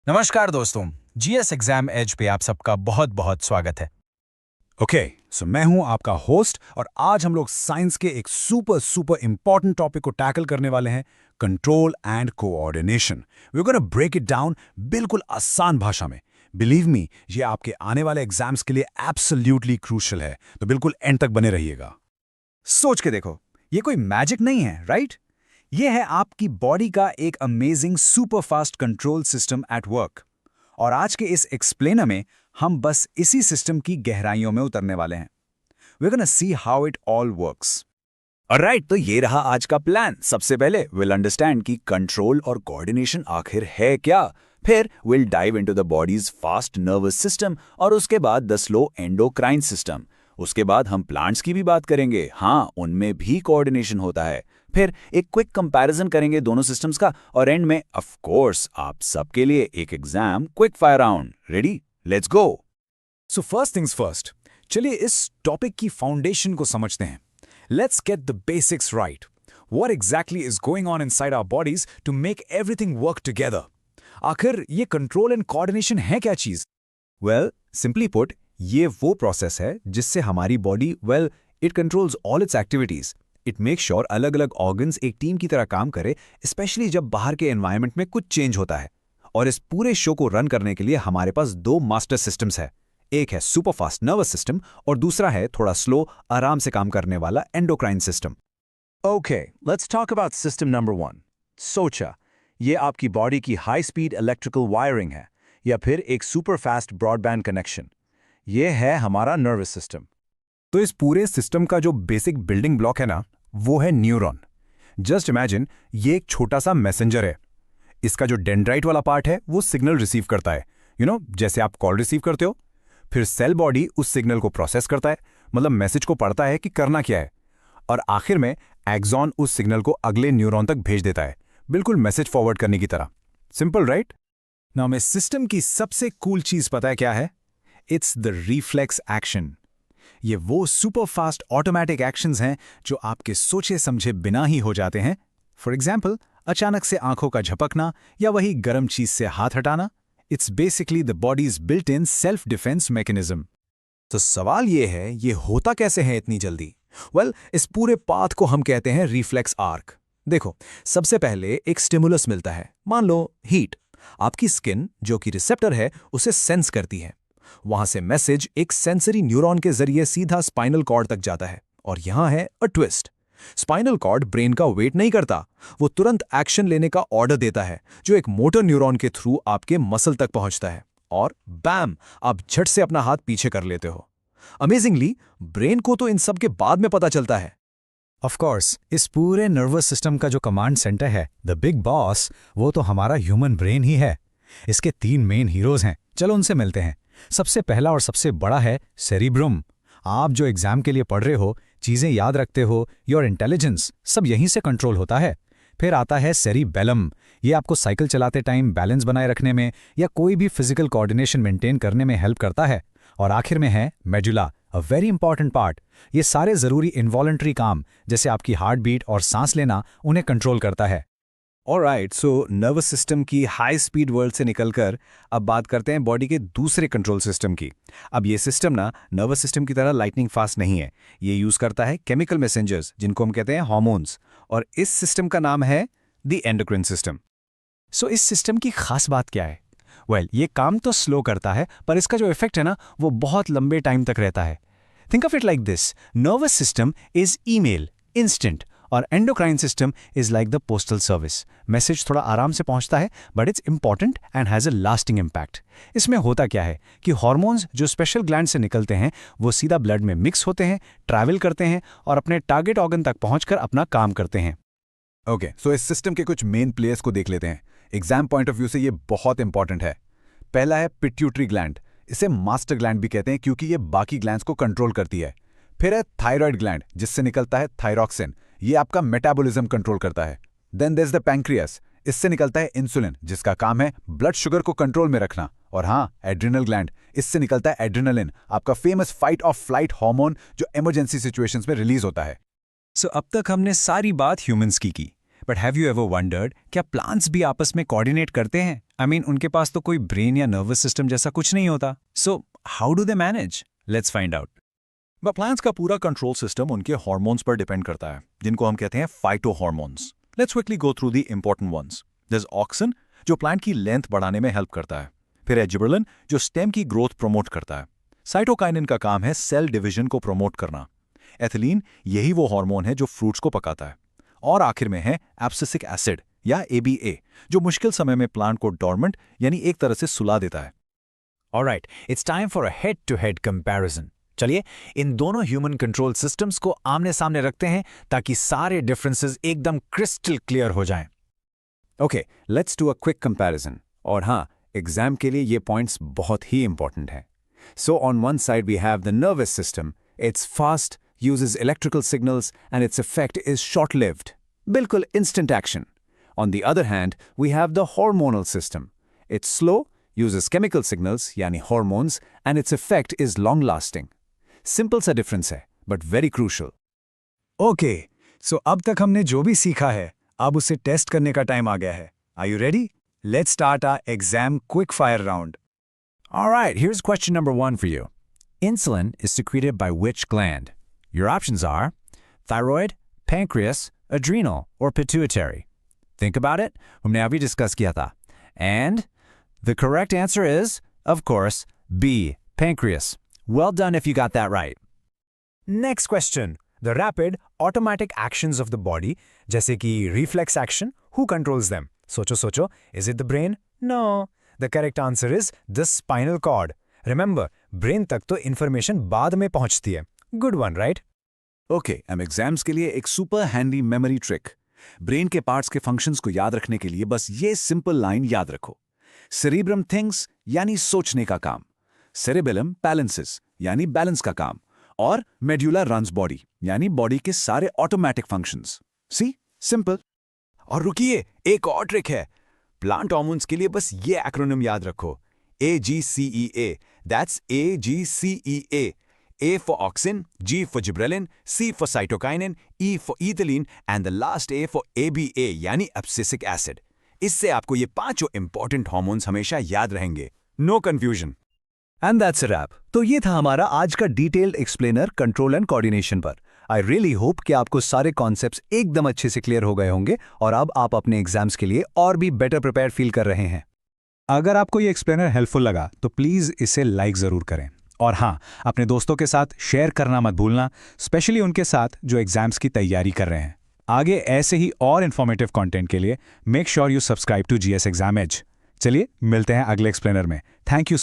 नमस्कार दोस्तों, GS exam as पे आप सबका बहुत बहुत स्वागत है। ओके, सो मैं हूं आपका होस्ट और आज हम लोग साइंस के एक सुपर सुपर इंपॉर्टेंट टॉपिक को टैकल करने वाले हैं, control and coordination. We are gonna break it down बिल्कुल आसान भाषा में। बिलीव मी, ये आपके आने वाले एग्जाम्स के लिए एब्सोल्युटली क्रूशियल है, तो बिल्कुल एंड तक बने रहिएगा। सोच के देखो, ये कोई मैजिक नहीं है, राइट? ये है आपकी बॉडी का एक amazing super fast control system at work. और आज के इस एक्सप्लेनर में हम बस इसी सिस्टम की गहराइयों में उतरने वाले हैं। We are gonna see how it all works. Alright, तो ये रहा आज का प्लान। सबसे पहले विल अंडरस्टैंड कि कंट्रोल और कोऑर्डिनेशन आखिर है क्या। फिर will dive into the body's fast nervous system और उसके बाद द स्लो एंडोक्राइन सिस्टम। उसके बाद हम प्लांट्स की भी बात करेंगे। हाँ, उनमें भी कोऑर्डिनेशन होता है। फिर एक क्विक कंपैरिजन करेंगे दोनों सिस्टम्स का और एंड में ऑफ कोर्स आप सबके लिए एक exam quick fire round. Ready? Let's go. So first things first, चलिए इस टॉपिक की फाउंडेशन को समझते हैं। Let's get the basics right. What exactly is going on inside our bodies to make everything work together? आखिर ये control and coordination है क्या चीज? वेल, सिंपली पुट, ये वो प्रोसेस है जिससे हमारी body it controls all it's activities. It make sure अलग अलग ऑर्गन्स एक टीम की तरह काम करे, स्पेशली जब बाहर के एनवायरनमेंट में कुछ चेंज होता है। और इस पूरे शो को रन करने के लिए हमारे पास दो मास्टर सिस्टम्स है। एक है सुपर फास्ट नर्वस सिस्टम और दूसरा है थोड़ा स्लो, आराम से काम करने वाला endocrine system. Okay, let's talk about system number 1। सोचा, ये आपकी बॉडी की हाई स्पीड इलेक्ट्रिकल वायरिंग है या फिर एक सुपर फास्ट ब्रॉडबैंड कनेक्शन। ये है हमारा नर्वस सिस्टम। तो इस पूरे सिस्टम का जो बेसिक बिल्डिंग ब्लॉक है ना, वो है न्यूरॉन। जस्ट इमेजिन, ये एक छोटा सा मैसेंजर है। इसका जो डेंड्राइट वाला पार्ट है वो सिग्नल रिसीव करता है, जैसे आप कॉल रिसीव करते हो। फिर सेल बॉडी उस सिग्नल को प्रोसेस करता है, मतलब मैसेज को पढ़ता है कि करना क्या है। और आखिर में एक्सॉन उस सिग्नल को अगले न्यूरॉन तक भेज देता है, बिल्कुल मैसेज फॉरवर्ड करने की तरह। Simple, right? नाउ में सिस्टम की सबसे कूल चीज पता है क्या है? It's the reflex action. ये वो सुपर फास्ट ऑटोमेटिक एक्शंस हैं जो आपके सोचे समझे बिना ही हो जाते हैं। फॉर एग्जाम्पल, अचानक से आंखों का झपकना या वही गर्म चीज से हाथ हटाना। It's basically the bodies built in self defence mechanism. तो सवाल ये है, ये होता कैसे है इतनी जल्दी? इस पूरे पाथ को हम कहते हैं रिफ्लेक्स आर्क। देखो, सबसे पहले एक स्टिमुलस मिलता है, मान लो हीट। आपकी स्किन, जो कि रिसेप्टर है, उसे सेंस करती है। वहां से मैसेज एक सेंसरी न्यूरॉन के जरिए सीधा स्पाइनल कॉर्ड तक जाता है। और यहां है a twist. Spinal cord brain का वेट नहीं करता, वो तुरंत एक्शन लेने का ऑर्डर देता है, जो एक मोटर न्यूरॉन के थ्रू आपके मसल तक पहुंचता है। और बैम, आप झट से अपना हाथ पीछे कर लेते हो। अमेजिंगली, ब्रेन को तो इन सब के बाद में पता चलता है। ऑफ कोर्स, इस पूरे नर्वस सिस्टम का जो कमांड सेंटर है, द बिग बॉस, वो तो हमारा ह्यूमन ब्रेन ही है। इसके 3 मेन हीरोज हैं, चलो उनसे मिलते हैं। सबसे पहला और सबसे बड़ा है सेरिब्रम। आप जो एग्जाम के लिए पढ़ रहे हो, चीजें याद रखते हो, योर इंटेलिजेंस, सब यहीं से कंट्रोल होता है। फिर आता है सेरिबेलम। ये आपको साइकिल चलाते टाइम बैलेंस बनाए रखने में या कोई भी फिजिकल कोऑर्डिनेशन मेंटेन करने में हेल्प करता है। और आखिर में है medulla, a very important part. ये सारे जरूरी इनवॉलंटरी काम, जैसे आपकी हार्ट बीट और सांस लेना, उन्हें कंट्रोल करता है। ऑलराइट, सो नर्वस सिस्टम की हाई स्पीड वर्ल्ड से निकलकर अब बात करते हैं बॉडी के दूसरे कंट्रोल सिस्टम की। अब ये सिस्टम ना नर्वस सिस्टम की तरह लाइटनिंग फास्ट नहीं है। ये यूज करता है केमिकल मैसेंजर्स, जिनको हम कहते हैं हार्मोन्स। और इस सिस्टम का नाम है द एंडोक्राइन सिस्टम। सो इस सिस्टम की खास बात क्या है? ये काम तो स्लो करता है, पर इसका जो इफेक्ट है ना, वो बहुत लंबे टाइम तक रहता है। Think of it like this, nervous system is email, instant, और endocrine system is like the postal service. Message थोड़ा आराम से पहुंचता है, but it's important and has a lasting impact. इसमें होता क्या है कि हार्मोन्स जो स्पेशल ग्लैंड से निकलते हैं, वो सीधा ब्लड में मिक्स होते हैं, ट्रैवल करते हैं और अपने टारगेट ऑर्गन तक पहुंचकर अपना काम करते हैं। ओके, सो इस सिस्टम के कुछ मेन प्लेयर्स को देख लेते हैं। एग्जाम पॉइंट ऑफ व्यू से ये बहुत इंपॉर्टेंट है। पहला है पिट्यूटरी ग्लैंड। इसे मास्टर ग्लैंड भी कहते हैं क्योंकि ये बाकी ग्लैंड्स को कंट्रोल करती है। फिर है थायराइड ग्लैंड, जिससे निकलता है थायरॉक्सिन। ये आपका मेटाबॉलिज्म कंट्रोल करता है। Then there is the pancreas. इससे निकलता है इंसुलिन, जिसका काम है ब्लड शुगर को कंट्रोल में रखना। और हाँ, एड्रिनल ग्लैंड। इससे निकलता है एड्रिनलिन, आपका famous fight of flight hormone, जो इमरजेंसी सिचुएशंस में रिलीज होता है। सो अब तक हमने सारी बात ह्यूमंस की। But have you ever wondered क्या प्लांट्स भी आपस में कोऑर्डिनेट करते हैं? आई मीन उनके पास तो कोई ब्रेन या नर्वस सिस्टम जैसा कुछ नहीं होता. So how do they manage? Let's find out. Plants का पूरा कंट्रोल सिस्टम उनके हार्मोन्स पर डिपेंड करता है, जिनको हम कहते हैं phyto hormones. Let's quickly go through the important ones. There is auxin, जो प्लांट की लेंथ बढ़ाने में हेल्प करता है. फिर है जिबरेलिन, जो स्टेम की ग्रोथ प्रमोट करता है. साइटोकाइनिन का काम है सेल डिवीजन को प्रमोट करना. एथिलीन, यही वो हार्मोन है जो फ्रूट्स को पकाता है. और आखिर में है एब्सिसिक एसिड या ABA, जो मुश्किल समय में प्लांट को डॉर्मेंट यानी एक तरह से सुला देता है. Alright, it's time for a head to head comparison. चलिए इन दोनों ह्यूमन कंट्रोल सिस्टम्स को आमने सामने रखते हैं ताकि सारे डिफरेंसेस एकदम क्रिस्टल क्लियर हो जाएं. Okay, let's do a quick comparison. और हाँ, एग्जाम के लिए ये पॉइंट्स बहुत ही इंपॉर्टेंट हैं. So on one side we have the nervous system. It's fast, uses electrical signals, and its effect is short-lived. Bilkul instant action. On the other hand, we have the hormonal system. It's slow, uses chemical signals, yani hormones, and its effect is long-lasting. Simple सा difference है, but very crucial. Okay, सो अब तक हमने जो भी सीखा है, अब उसे टेस्ट करने का टाइम आ गया है. Are you ready? Let's start our exam quick fire round. Alright, here's question number 1 for you. Insulin is secreted by which gland? Your options are thyroid, pancreas, adrenal, or pituitary. Think about it. हमने अभी discuss किया था. And the correct answer is, of course, B, pancreas. Well done if you got that right. Next question. The rapid automatic actions of the body, जैसे कि reflex action, who controls them? सोचो, is it the brain? No. The correct answer is the spinal cord. Remember, brain तक तो information बाद में पहुंचती है. Good one, right? Okay, हम एग्जाम्स के लिए एक super handy memory trick. Brain के पार्ट्स के फंक्शंस को याद रखने के लिए बस ये सिंपल लाइन याद रखो. सेरिब्रम थिंक्स यानी सोचने का काम, सेरेबेलम बैलेंसेस यानी बैलेंस का काम, और मेड्यूला रन्स बॉडी यानी बॉडी के सारे ऑटोमेटिक फंक्शंस. सी, सिंपल. और रुकिए, एक और ट्रिक है. प्लांट हार्मोन्स के लिए बस ये एक्रोनिम याद रखो. AGCEA. That's AGCEA. A for auxin, G for gibberellin, C for cytokinin, E for ethylene, and the last A for ABA यानी abscisic acid. इससे आपको ये पांचों इंपॉर्टेंट हार्मोन्स हमेशा याद रहेंगे. No confusion. And that's a wrap. तो ये था हमारा आज का detailed explainer control and coordination पर. आई रियली होप कि आपको सारे कॉन्सेप्ट्स एकदम अच्छे से क्लियर हो गए होंगे और अब आप अपने एग्जाम्स के लिए और भी बेटर प्रिपेयर फील कर रहे हैं. अगर आपको ये एक्सप्लेनर हेल्पफुल लगा तो प्लीज़ इसे लाइक ज़रूर करें. और हाँ, अपने दोस्तों के साथ शेयर करना मत भूलना, स्पेशली उनके साथ जो एग्जाम्स की तैयारी कर रहे हैं. आगे ऐसे ही और इन्फॉर्मेटिव कंटेंट के लिए make sure you subscribe to GS exam edge. चलिए मिलते हैं अगले एक्सप्लेनर में. Thank you.